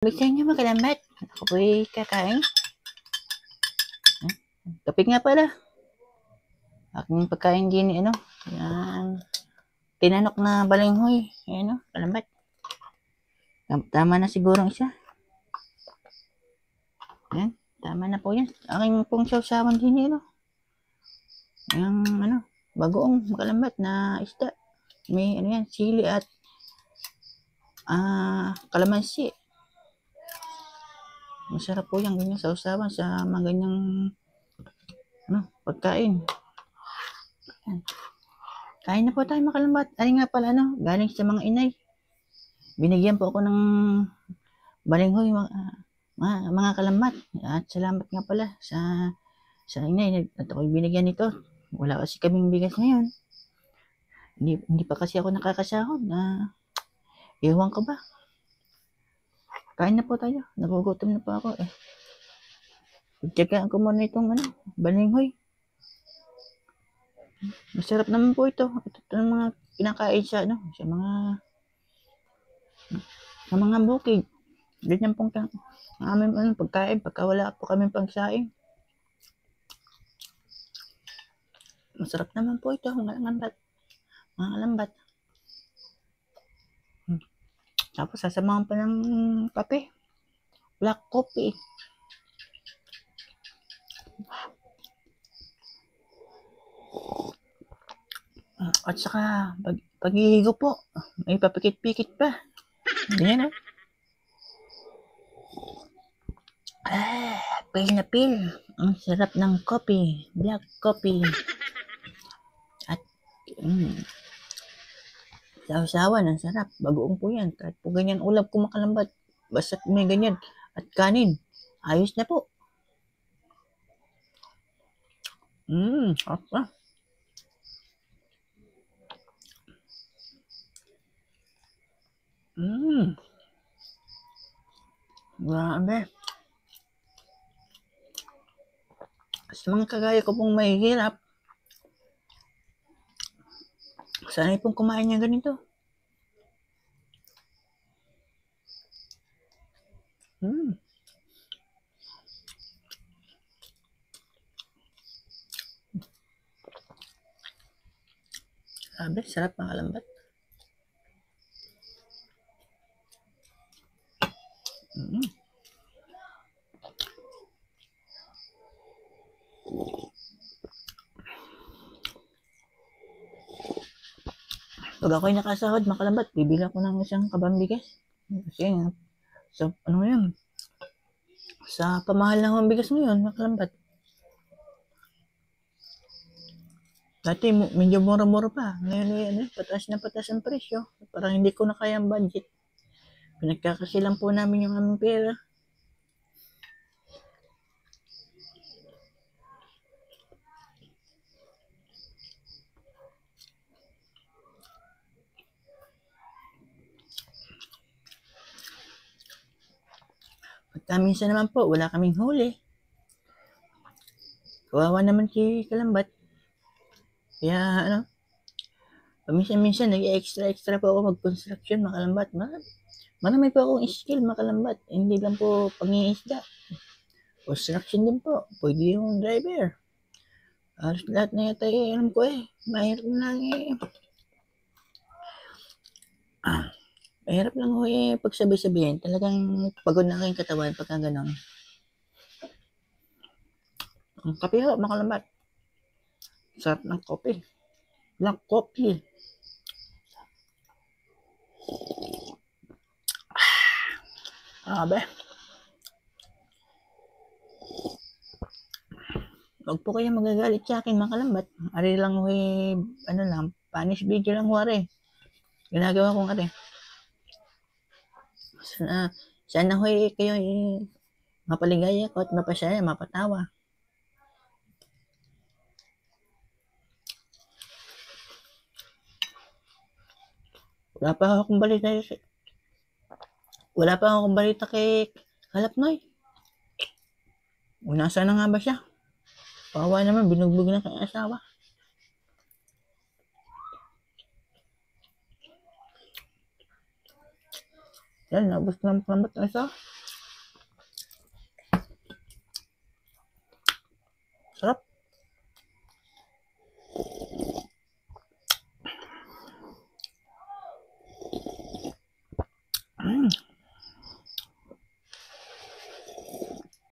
Bisa niyo magalamat. Ako po'y kakain. Kapit nga pala. Aking pagkain din, yan, tinanok na balinghoy. Ayan, kalamat. Tama na siguro isa. Ayan, tama na po yan. Aking pong sausawan din, yung, bagoong makalamat na isda. May, sili at, kalamansi. Masarap po yan, ganyan, sausawan sa mga ganyang, pagkain. Ayan. Kain na po tayo makalambat. Ay nga pala, galing sa mga inay. Binigyan po ako ng balinghoy, mga kalamat. At salamat nga pala sa inay. At ako'y binigyan nito. Wala kasi kaming bigas ngayon. Hindi pa kasi ako nakakasahod. Ewan ko ba. Kain na po tayo. Nagugutom na po ako eh. Pagtsagaan ko muna itong balinghoy. Masarap naman po ito. Ito ang mga kinakain sa mga bukid. Ganyan pong aming pagkain pagka wala po kaming pagsaing. Masarap naman po ito, mga lambat. Tapos sasamahan pa ng kape. Black coffee. At saka paghihigo po, may papikit-pikit pa. Ganyan pil na pil. Ang sarap ng coffee. Black coffee. At sausawan, ang sarap. Bagoong po yan. Kahit po ganyan ulam ko makalambat. Basta may ganyan. At kanin. Ayos na po. Sarap na. Grabe. Sa mga kagaya ko pong mahihirap, sanay pong kumain niya ganito. Grabe, sarap mga lambat. Pag ako'y nakasahod, makalambat, bibili ako ng isang kabang bigas. Kasi sa pamahal ng bigas ngayon, makalambat. Dati, medyo mura-mura pa. Ngayon, pataas na pataas ang presyo. Parang hindi ko na kaya ang budget. Pinagkakasilan po namin yung aming pera. Pagka minsan naman po, wala kaming huli. Kawawa naman si Kalambat. Kaya paminsan-minsan nag-extra po ako mag-construction, makalambat. Marami po akong skill, makalambat. Hindi lang po pangingisda. Construction din po. Pwede yung driver. Halos lahat na yata alam ko mahirap lang mahirap lang pagsabi-sabihin. Talagang pagod na aking katawan pagka gano'n. Ang kape ho, makalambat. Sarap ng kopi. Black coffee. Abe. Huwag po kayo magagalit sa akin, makalambat. Ari lang panis video lang huwari. Ginagawa kong sana kayo mapaligaya ko at mapasaya, mapatawa. Wala pa akong balita kay Kalapnoy. Nasaan na nga ba siya? Pawa naman, binugbog na kay asawa. Yan, naubos ko ng kalambot na isa. Sarap.